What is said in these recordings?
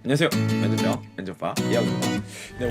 안녕하세요. 면접파 이하구입니다. 네,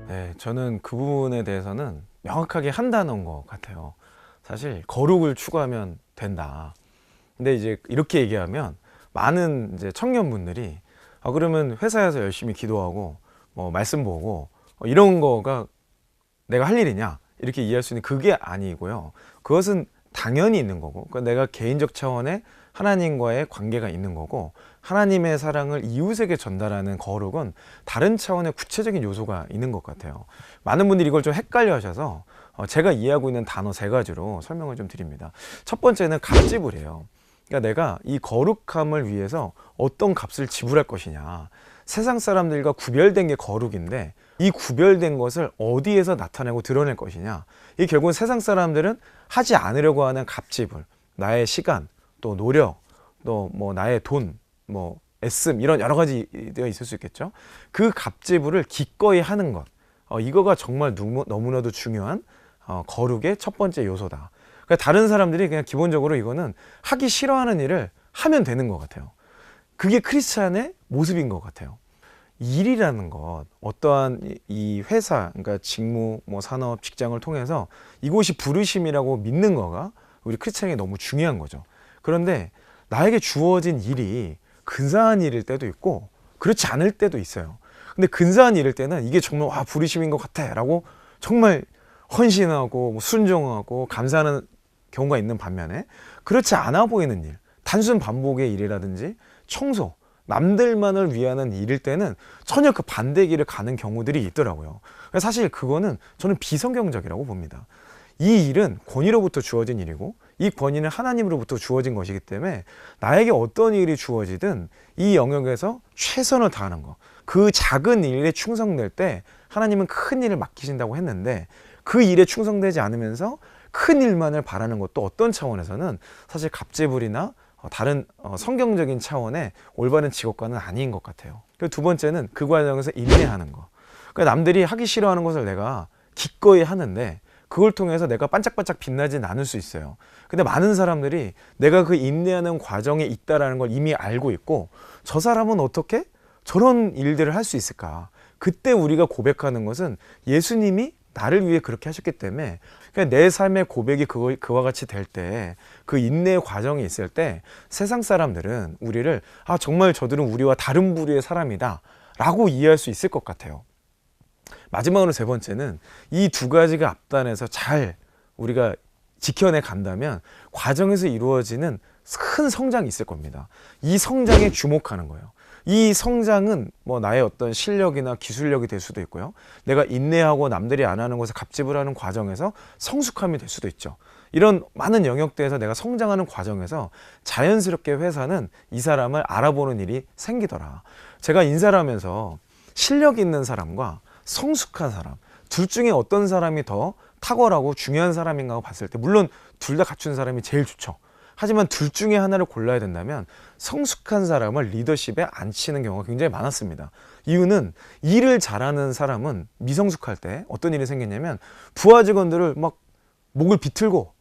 오늘 저는 그 부분에 대해서는 명확하게 한다는 것 같아요. 사실 거룩을 추구하면 된다. 근데 이제 이렇게 얘기하면 많은 이제 청년분들이 그러면 회사에서 열심히 기도하고 뭐 말씀 보고 이런 거가 내가 할 일이냐 이렇게 이해할 수 있는 그게 아니고요. 그것은 당연히 있는 거고, 그러니까 내가 개인적 차원의 하나님과의 관계가 있는 거고, 하나님의 사랑을 이웃에게 전달하는 거룩은 다른 차원의 구체적인 요소가 있는 것 같아요. 많은 분들이 이걸 좀 헷갈려 하셔서 제가 이해하고 있는 단어 3가지로 설명을 좀 드립니다. 첫 번째는 값지불이에요. 그러니까 내가 이 거룩함을 위해서 어떤 값을 지불할 것이냐. 세상 사람들과 구별된 게 거룩인데 이 구별된 것을 어디에서 나타내고 드러낼 것이냐. 이 결국은 세상 사람들은 하지 않으려고 하는 값지불, 나의 시간, 또 노력, 또 뭐 나의 돈, 뭐 애씀, 이런 여러 가지 되어 있을 수 있겠죠. 그 값지불을 기꺼이 하는 것, 이거가 정말 너무나도 중요한 거룩의 첫 번째 요소다. 그러니까 다른 사람들이 그냥 기본적으로 이거는 하기 싫어하는 일을 하면 되는 것 같아요. 그게 크리스찬의 모습인 것 같아요. 일이라는 것, 어떠한 이 회사, 그러니까 직무, 뭐 산업, 직장을 통해서 이곳이 부르심이라고 믿는 거가 우리 크리스찬에게 너무 중요한 거죠. 그런데 나에게 주어진 일이 근사한 일일 때도 있고 그렇지 않을 때도 있어요. 근데 근사한 일일 때는 이게 정말 부르심인 것 같아 라고 정말 헌신하고 뭐 순종하고 감사하는 경우가 있는 반면에, 그렇지 않아 보이는 일, 단순 반복의 일이라든지 청소, 남들만을 위하는 일일 때는 전혀 그 반대 길을 가는 경우들이 있더라고요. 사실 그거는 저는 비성경적이라고 봅니다. 이 일은 권위로부터 주어진 일이고 이 권위는 하나님으로부터 주어진 것이기 때문에 나에게 어떤 일이 주어지든 이 영역에서 최선을 다하는 것, 그 작은 일에 충성될 때 하나님은 큰 일을 맡기신다고 했는데, 그 일에 충성되지 않으면서 큰 일만을 바라는 것도 어떤 차원에서는 사실 갑제불이나 다른 성경적인 차원의 올바른 직업관은 아닌 것 같아요. 그리고 두 번째는 그 과정에서 인내하는 거. 그러니까 남들이 하기 싫어하는 것을 내가 기꺼이 하는데 그걸 통해서 내가 반짝반짝 빛나진 않을 수 있어요. 근데 많은 사람들이 내가 그 인내하는 과정에 있다라는 걸 이미 알고 있고, 저 사람은 어떻게 저런 일들을 할 수 있을까? 그때 우리가 고백하는 것은 예수님이 나를 위해 그렇게 하셨기 때문에, 그러니까 내 삶의 고백이 그와 같이 될 때, 그 인내의 과정이 있을 때 세상 사람들은 우리를 정말 저들은 우리와 다른 부류의 사람이다 라고 이해할 수 있을 것 같아요. 마지막으로 세 번째는 이 두 가지가 앞단에서 잘 우리가 지켜내 간다면 과정에서 이루어지는 큰 성장이 있을 겁니다. 이 성장에 주목하는 거예요. 이 성장은 뭐 나의 어떤 실력이나 기술력이 될 수도 있고요. 내가 인내하고 남들이 안 하는 것을 갑질하는 과정에서 성숙함이 될 수도 있죠. 이런 많은 영역대에서 내가 성장하는 과정에서 자연스럽게 회사는 이 사람을 알아보는 일이 생기더라. 제가 인사를 하면서 실력 있는 사람과 성숙한 사람, 둘 중에 어떤 사람이 더 탁월하고 중요한 사람인가 봤을 때 물론 둘 다 갖춘 사람이 제일 좋죠. 하지만 둘 중에 하나를 골라야 된다면 성숙한 사람을 리더십에 앉히는 경우가 굉장히 많았습니다. 이유는 일을 잘하는 사람은 미성숙할 때 어떤 일이 생겼냐면 부하 직원들을 막 목을 비틀고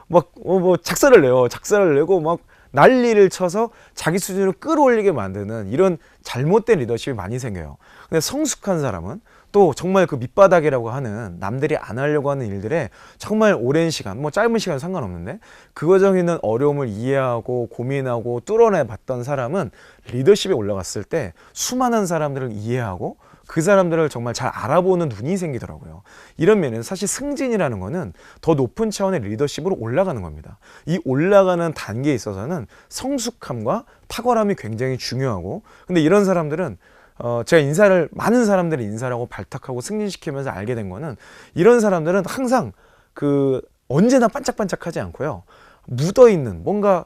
뭐 작사를 내고 막 난리를 쳐서 자기 수준을 끌어올리게 만드는 이런 잘못된 리더십이 많이 생겨요. 근데 성숙한 사람은 또 정말 그 밑바닥이라고 하는 남들이 안 하려고 하는 일들에 정말 오랜 시간, 뭐 짧은 시간 상관없는데 그 과정에 있는 어려움을 이해하고 고민하고 뚫어내 봤던 사람은 리더십에 올라갔을 때 수많은 사람들을 이해하고 그 사람들을 정말 잘 알아보는 눈이 생기더라고요. 이런 면에는 사실 승진이라는 거는 더 높은 차원의 리더십으로 올라가는 겁니다. 이 올라가는 단계에 있어서는 성숙함과 탁월함이 굉장히 중요하고, 근데 이런 사람들은 제가 많은 사람들의 인사를 하고 발탁하고 승진시키면서 알게 된 거는, 이런 사람들은 항상 언제나 반짝반짝하지 않고요. 묻어있는 뭔가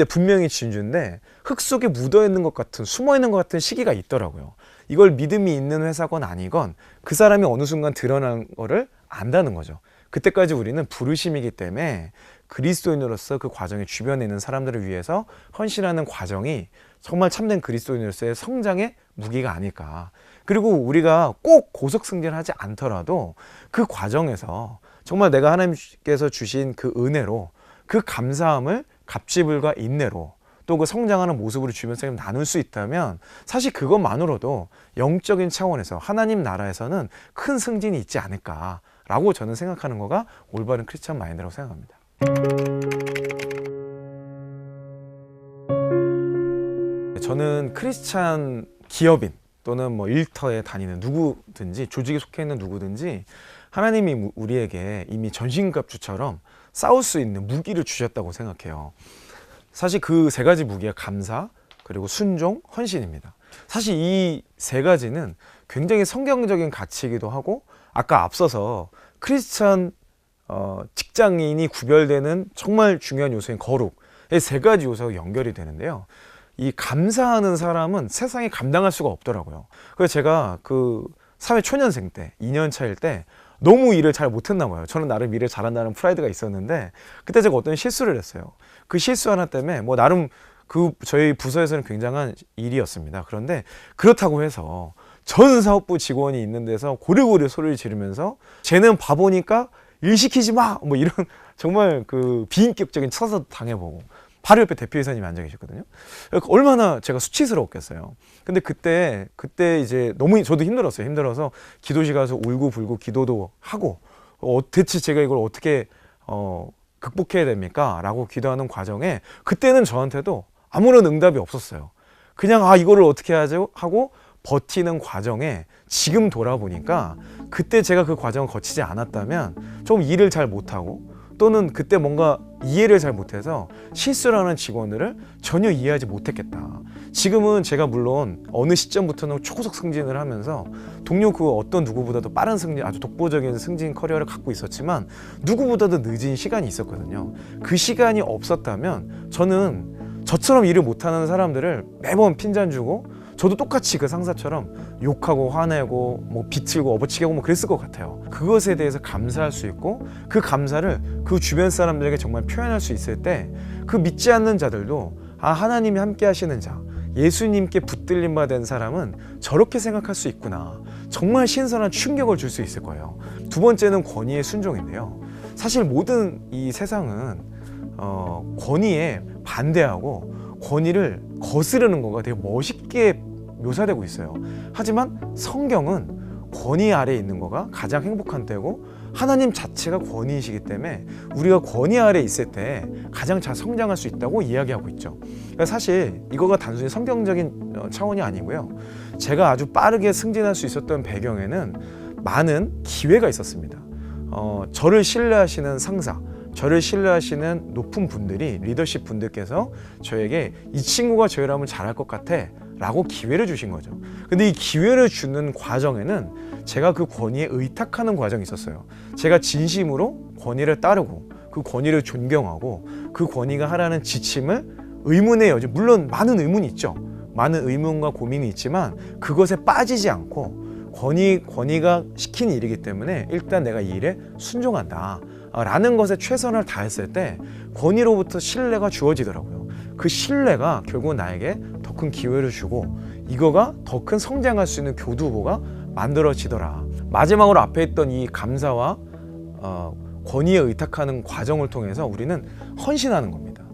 분명히 진주인데 흙 속에 묻어있는 것 같은, 숨어있는 것 같은 시기가 있더라고요. 이걸 믿음이 있는 회사건 아니건 그 사람이 어느 순간 드러난 거를 안다는 거죠. 그때까지 우리는 부르심이기 때문에 그리스도인으로서 그 과정에 주변에 있는 사람들을 위해서 헌신하는 과정이 정말 참된 그리스도인으로서의 성장의 무기가 아닐까. 그리고 우리가 꼭 고속승진하지 않더라도 그 과정에서 정말 내가 하나님께서 주신 그 은혜로 그 감사함을 갑질과 인내로 또 그 성장하는 모습으로 주변 나눌 수 있다면 사실 그것만으로도 영적인 차원에서 하나님 나라에서는 큰 승진이 있지 않을까라고 저는 생각하는 거가 올바른 크리스찬 마인드라고 생각합니다. 저는 크리스찬 기업인 또는 뭐 일터에 다니는 누구든지 조직에 속해 있는 누구든지 하나님이 우리에게 이미 전신갑주처럼 싸울 수 있는 무기를 주셨다고 생각해요. 사실 그 세 가지 무기가 감사, 그리고 순종, 헌신입니다. 사실 이 세 가지는 굉장히 성경적인 가치이기도 하고 아까 앞서서 크리스찬 직장인이 구별되는 정말 중요한 요소인 거룩, 이 세 가지 요소가 연결이 되는데요. 이 감사하는 사람은 세상에 감당할 수가 없더라고요. 그래서 제가 그 사회 초년생 때 2년 차일 때 너무 일을 잘 못했나 봐요. 저는 나름 일을 잘한다는 프라이드가 있었는데 그때 제가 어떤 실수를 했어요. 그 실수 하나 때문에 뭐 나름 그 저희 부서에서는 굉장한 일이었습니다. 그런데 그렇다고 해서 전 사업부 직원이 있는 데서 고래고래 소리를 지르면서 쟤는 바보니까 일 시키지 마! 뭐 이런 정말 그 비인격적인 처사도 당해보고 바로 옆에 대표이사님이 앉아 계셨거든요. 얼마나 제가 수치스러웠겠어요. 근데 그때 이제 너무 저도 힘들었어요. 힘들어서 기도실 가서 울고 불고 기도도 하고 대체 제가 이걸 어떻게 극복해야 됩니까? 라고 기도하는 과정에 그때는 저한테도 아무런 응답이 없었어요. 그냥 이거를 어떻게 하죠? 하고 버티는 과정에 지금 돌아보니까 그때 제가 그 과정을 거치지 않았다면 좀 일을 잘 못하고 또는 그때 뭔가 이해를 잘 못해서 실수를 하는 직원들을 전혀 이해하지 못했겠다. 지금은 제가 물론 어느 시점부터는 초고속 승진을 하면서 동료 그 어떤 누구보다도 빠른 승진, 아주 독보적인 승진 커리어를 갖고 있었지만 누구보다도 늦은 시간이 있었거든요. 그 시간이 없었다면 저는 저처럼 일을 못하는 사람들을 매번 핀잔 주고 저도 똑같이 그 상사처럼 욕하고 화내고 뭐 비틀고 업어치게 하고 뭐 그랬을 것 같아요. 그것에 대해서 감사할 수 있고 그 감사를 그 주변 사람들에게 정말 표현할 수 있을 때 그 믿지 않는 자들도 하나님이 함께 하시는 자, 예수님께 붙들림 받은 사람은 저렇게 생각할 수 있구나. 정말 신선한 충격을 줄 수 있을 거예요. 두 번째는 권위의 순종인데요. 사실 모든 이 세상은 권위에 반대하고 권위를 거스르는 거가 되게 멋있게 묘사되고 있어요. 하지만 성경은 권위 아래에 있는 거가 가장 행복한 때고 하나님 자체가 권위이시기 때문에 우리가 권위 아래에 있을 때 가장 잘 성장할 수 있다고 이야기하고 있죠. 그러니까 사실 이거가 단순히 성경적인 차원이 아니고요. 제가 아주 빠르게 승진할 수 있었던 배경에는 많은 기회가 있었습니다. 저를 신뢰하시는 상사, 저를 신뢰하시는 높은 분들이 리더십 분들께서 저에게 이 친구가 저희라면 잘할 것 같아 라고 기회를 주신 거죠. 근데 이 기회를 주는 과정에는 제가 그 권위에 의탁하는 과정이 있었어요. 제가 진심으로 권위를 따르고 그 권위를 존경하고 그 권위가 하라는 지침을 의문의 여지, 물론 많은 의문이 있죠. 많은 의문과 고민이 있지만 그것에 빠지지 않고 권위가 시킨 일이기 때문에 일단 내가 이 일에 순종한다 라는 것에 최선을 다했을 때 권위로부터 신뢰가 주어지더라고요. 그 신뢰가 결국 나에게 더 큰 기회를 주고 이거가 더 큰 성장할 수 있는 교두보가 만들어지더라. 마지막으로 앞에 있던 이 감사와 권위에 의탁하는 과정을 통해서 우리는 헌신하는 겁니다.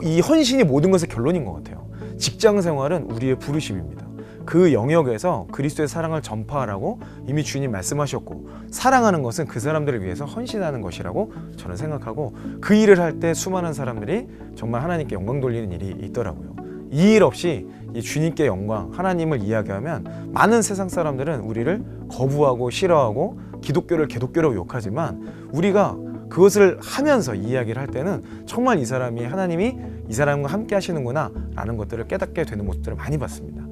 이 헌신이 모든 것의 결론인 것 같아요. 직장 생활은 우리의 부르심입니다. 그 영역에서 그리스도의 사랑을 전파하라고 이미 주님 말씀하셨고 사랑하는 것은 그 사람들을 위해서 헌신하는 것이라고 저는 생각하고 그 일을 할 때 수많은 사람들이 정말 하나님께 영광 돌리는 일이 있더라고요. 이 일 없이 이 주님께 영광, 하나님을 이야기하면 많은 세상 사람들은 우리를 거부하고 싫어하고 기독교를 개독교라고 욕하지만 우리가 그것을 하면서 이야기를 할 때는 정말 이 사람이 하나님이 이 사람과 함께 하시는구나 라는 것들을 깨닫게 되는 모습들을 많이 봤습니다.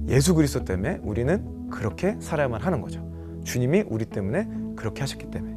예수 그리스도 때문에 우리는 그렇게 살아야만 하는 거죠. 주님이 우리 때문에 그렇게 하셨기 때문에.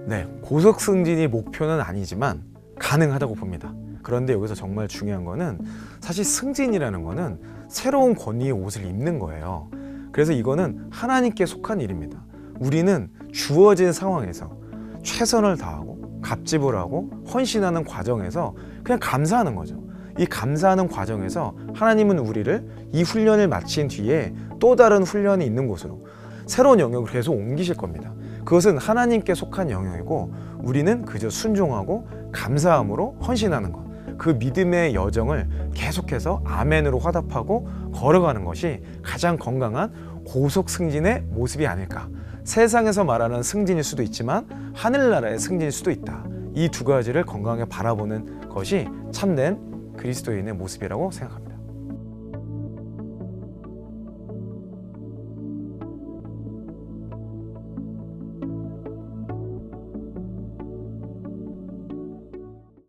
네, 고속 승진이 목표는 아니지만 가능하다고 봅니다. 그런데 여기서 정말 중요한 거는 사실 승진이라는 거는 새로운 권위의 옷을 입는 거예요. 그래서 이거는 하나님께 속한 일입니다. 우리는 주어진 상황에서 최선을 다하고 갑집을 하고 헌신하는 과정에서 그냥 감사하는 거죠. 이 감사하는 과정에서 하나님은 우리를 이 훈련을 마친 뒤에 또 다른 훈련이 있는 곳으로 새로운 영역을 계속 옮기실 겁니다. 그것은 하나님께 속한 영역이고 우리는 그저 순종하고 감사함으로 헌신하는 것, 그 믿음의 여정을 계속해서 아멘으로 화답하고 걸어가는 것이 가장 건강한 고속 승진의 모습이 아닐까. 세상에서 말하는 승진일 수도 있지만 하늘나라의 승진일 수도 있다. 이 두 가지를 건강하게 바라보는 것이 참된 그리스도인의 모습이라고 생각합니다.